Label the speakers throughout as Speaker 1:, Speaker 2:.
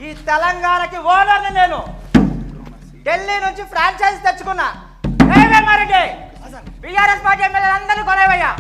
Speaker 1: ఈ తెలంగాణకి ఓనర్ని నేను. ఢిల్లీ నుంచి ఫ్రాంచైజ్ తెచ్చుకున్నా. వేమారెడ్డి బీఆర్ఎస్ పార్టీ ఎమ్మెల్యేలు అందరినీ కొనేవయ్యా.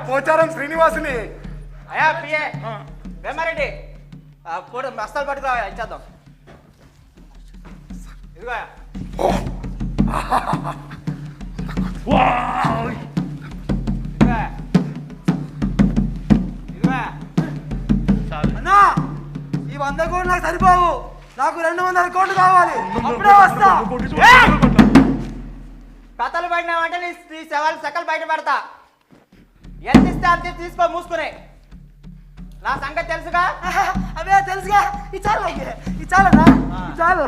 Speaker 2: పోచారం శ్రీనివాసుని.
Speaker 1: అయ్యా పిఏ వేమారెడ్డి ఫోటో మస్తాలు పట్టుకురా ఇచ్చేద్దాం. ఇదిగో
Speaker 3: అన్నా ఈ 100 కోట్లు నాకు సరిపోవు. నాకు 200 కోట్లు కావాలి. అప్పుడే వస్తా.
Speaker 1: కథలు పడినావంటే నీ సవాళ్ళు సకలు బయట పెడతా. ఎంత ఇస్తే అంత తీసుకో మూసుకునే. నా సంగతి తెలుసుగా.
Speaker 3: అదే తెలుసుగా. ఈ చాలు ఈ చాలన్నా ఈ చాలు.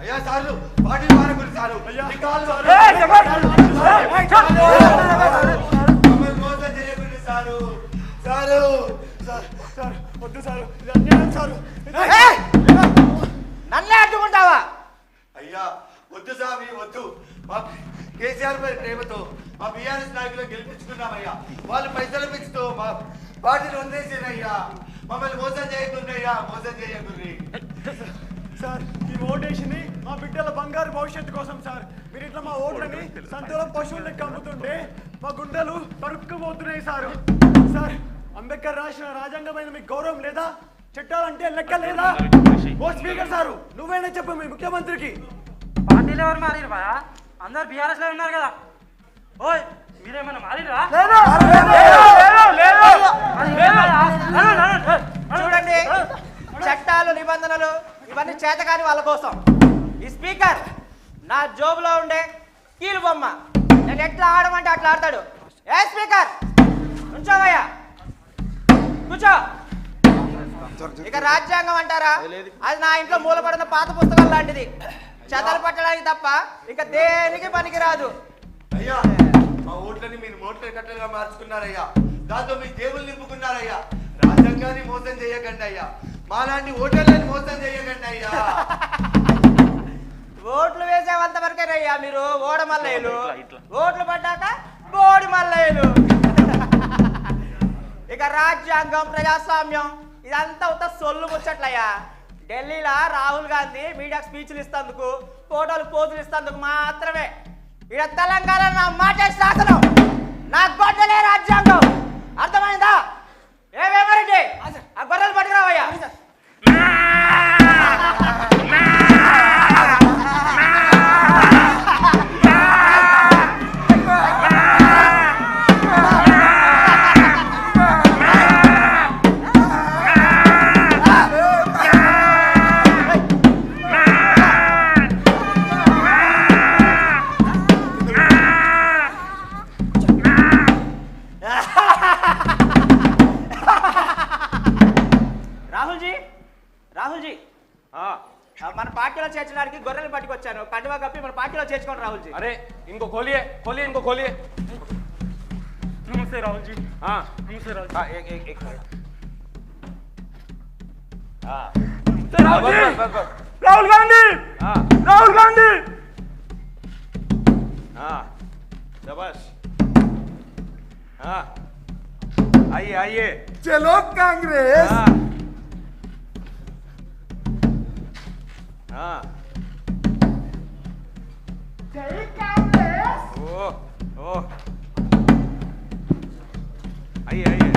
Speaker 2: అయ్యా సార్లు పార్టీ మారకూడదు సారు. మోసం చేయకూడదు సారు. సారు సార్ వద్దు సారు.
Speaker 1: నన్నే అడ్డుకుంటావా?
Speaker 2: అయ్యా వద్దు స్వామి వద్దు. మా కేసీఆర్ పై ప్రేమతో మా బీఆర్ఎస్ నాయకులు గెలిపించుకున్నామయ్యా. వాళ్ళు పైసలు పెంచుతూ మా పార్టీని వదిలేసేనయ్యా. మమ్మల్ని మోసం చేయకుండాయ్యా. మోసం చేయకుండ్రి
Speaker 4: సార్. ఈ ఓటేషన్ని మా బిడ్డల బంగారు భవిష్యత్తు కోసం సార్. మీరు ఇట్లా మా ఓట్లని సంతలో పశువులకి అమ్ముతుంటే మా గుండెలు తరుక్కుపోతున్నాయి సార్. సార్ అంబేద్కర్ రాసిన రాజ్యాంగమైన మీకు గౌరవం లేదా? చట్టాలంటే లెక్క లేదా? ఓ స్పీకర్ సారు నువ్వేనా చెప్పు మీ ముఖ్యమంత్రికి.
Speaker 3: పార్టీలు ఎవరు మారిరు బా? అందరు బీఆర్ఎస్ లో ఉన్నారు కదా. ఓయ్ మీరేమన్నా మారిరా?
Speaker 1: చూడండి చట్టాలు నిబంధనలు ఇవన్నీ చేతకాని వాళ్ళ కోసం. ఈ స్పీకర్ నా జోబులో ఉండే కీలు బొమ్మ. నేను ఎట్లా ఆడమంటే అట్లా ఆడతాడు. ఏ స్పీకర్ నుంచోవయ్యా కూర్చో. ఇక రాజ్యాంగం అంటారా? అది నా ఇంట్లో మూలపడిన పాత పుస్తకాలు లాంటిది. చెదలు పట్టడానికి తప్ప ఇక దేనికి పనికిరాదు.
Speaker 2: అయ్యా మా ఓట్లని మీరు మోట్ల కట్టలుగా మార్చుకున్నారయ్యా. దాంతో మీ దేవుళ్ళు నింపుకున్నారయ్యా. రాజ్యాంగాన్ని మోసం చేయకండి అయ్యా. మాలాంటి ఓటర్లని మోసం చేయకండి అయ్యా.
Speaker 1: ఓట్లు వేసేంత వరకేనయ్యా మీరు ఓడమల్లయ్యలు. ఓట్లు పడ్డాక బోడి మల్లయ్యలు. ఇక రాజ్యాంగం ప్రజాస్వామ్యం ఇదంతా ఉత్త సొల్లు ముచ్చట్లయ్యా. ఢిల్లీలో రాహుల్ గాంధీ మీడియా స్పీచ్లు ఇస్తందుకు ఫోటోలు పోజులు ఇస్తందుకు మాత్రమే. ఇక్కడ తెలంగాణ నా మాట శాసనం, నా గొడ్డలే రాజ్యాంగం. అర్థమైందా? ఏమేమరెడ్డి ఆ గొర్రెలు పట్టుకురావయ్యా. రాహుల్జీ మన పార్టీలో చేర్చడానికి గొర్రెలు పట్టుకొచ్చాను. కండువా కప్పి మన పార్టీలో చేర్చుకోండి రాహుల్జీ.
Speaker 5: अरे इनको खोलिए खोलिए इनको खोलिए.
Speaker 4: नमस्ते राहुल जी.
Speaker 5: नमस्ते राहुल. हाँ एक
Speaker 4: राहुल गांधी. राहुल गांधी.
Speaker 5: हाँ शाबाश. हाँ आइए आइए.
Speaker 2: चलो कांग्रेस.
Speaker 5: हाँ
Speaker 3: జై కాంగ్రెస్.
Speaker 5: ओह ओह आइए आइए.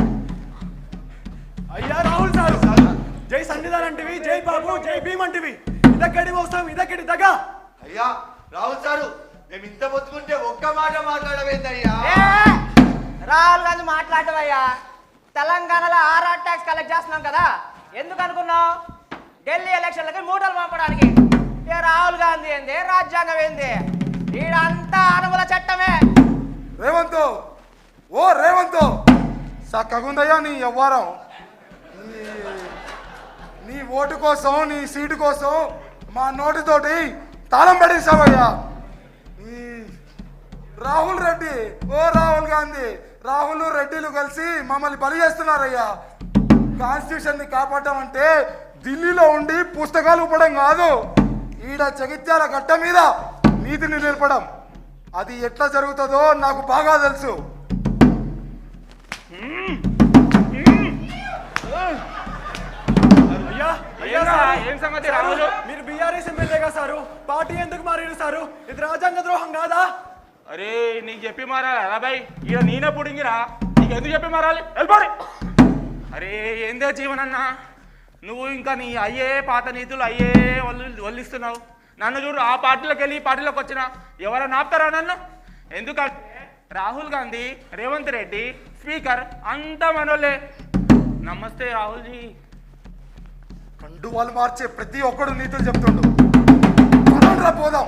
Speaker 4: అయ్యా రాహుల్ సార్ జై సంవిధాన్ అంటివి, జై బాబు, జై భీమ్ అంటివి. ఇదక్కడి మోసం ఇదక్కడి దగ.
Speaker 2: అయ్యా రాహుల్ సారు మేము ఇంత మొత్తుకుంటే ఒక్క మాట మాట్లాడవేందయ్యా.
Speaker 1: రాహుల్ గాంధీ మాట్లాడవయ్యా. తెలంగాణలో ఆర్ఆర్ ట్యాక్స్ కలెక్ట్ చేస్తున్నాం కదా, ఎందుకు అనుకున్నావు? ఢిల్లీ ఎలక్షన్లకి మూటలు పంపడానికి. ఏ రాహుల్ గాంధీ ఏంది, రాజ్యాంగం ఏంది? ఈడంతా అనుమల చట్టమే.
Speaker 6: రేవంత్, ఓ రేవంత్, చక్కగుందయ్యా నీ వ్యవహారం. నీ ఓటు కోసం, నీ సీటు కోసం మా నోటితోటి తాళం పడేసావయ్యా. రాహుల్ రెడ్డి, ఓ రాహుల్ గాంధీ, రాహుల్ రెడ్డిలు కలిసి మమ్మల్ని బలి చేస్తున్నారయ్యా. కాన్స్టిట్యూషన్ ని కాపాడటం అంటే ఢిల్లీలో ఉండి పుస్తకాలు ఇవ్వడం కాదు, ఈడ జగిత్యాల గడ్డ మీద నీతిని నిలపడం. అది ఎట్లా జరుగుతుందో నాకు బాగా తెలుసు.
Speaker 5: ఏం సంగతి రాహుల్?
Speaker 4: మీరు బీఆర్ఎస్ ఎమ్మెల్యేగా సారు, పార్టీ ఎందుకు మారారు సారు? ఇది రాజ్యాంగ ద్రోహం కాదా?
Speaker 5: అరే నీకు చెప్పి మారాలి రాబాయ్, ఇక నేనే పుడింగిరా, నీకు ఎందుకు చెప్పి మారాలి? వెళ్ళిపోయి. అరే ఏందే జీవనన్నా, నువ్వు ఇంకా నీ అయ్యే పాత నీతులు అయ్యే వల్లిస్తున్నావు. నన్ను చూడు, ఆ పార్టీలోకి వెళ్ళి ఈ పార్టీలోకి వచ్చినా ఎవరైనా ఆపుతారా నన్ను? ఎందుకంటే రాహుల్ గాంధీ, రేవంత్ రెడ్డి, స్పీకర్ అంతా మనోళ్ళే. నమస్తే రాహుల్ జీ.
Speaker 6: కండు వాళ్ళు మార్చే ప్రతి ఒక్కడు నీతులు చెప్తుండు. పదండ్రా పోదాం.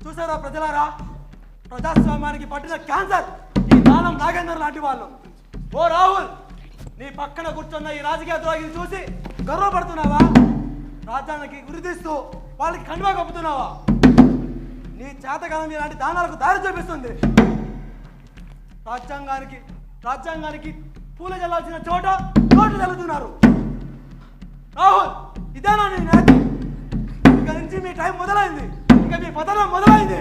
Speaker 4: చూసారా ప్రజలారా, ప్రజాస్వామ్యానికి పట్టిన క్యాన్సర్ ఈ దానం నాగేందర్ లాంటి వాళ్ళు. ఓ రాహుల్, నీ పక్కన కూర్చున్న ఈ రాజకీయ ద్రోగిని చూసి గర్వపడుతున్నావా? రాజ్యానికి గురితీస్తూ వాళ్ళకి కండువా కప్పుతున్నావా? నీ చేతకాలం ఇలాంటి దానాలకు దారి చూపిస్తుంది. రాజ్యాంగానికి పూల చల్లాల్సిన చోట చోటు చల్లుతున్నారు. రాహుల్, ఇదేనా నీ నేత? ఇక నుంచి మీ టైం మొదలైంది, ఇక మీ పతనం మొదలైంది.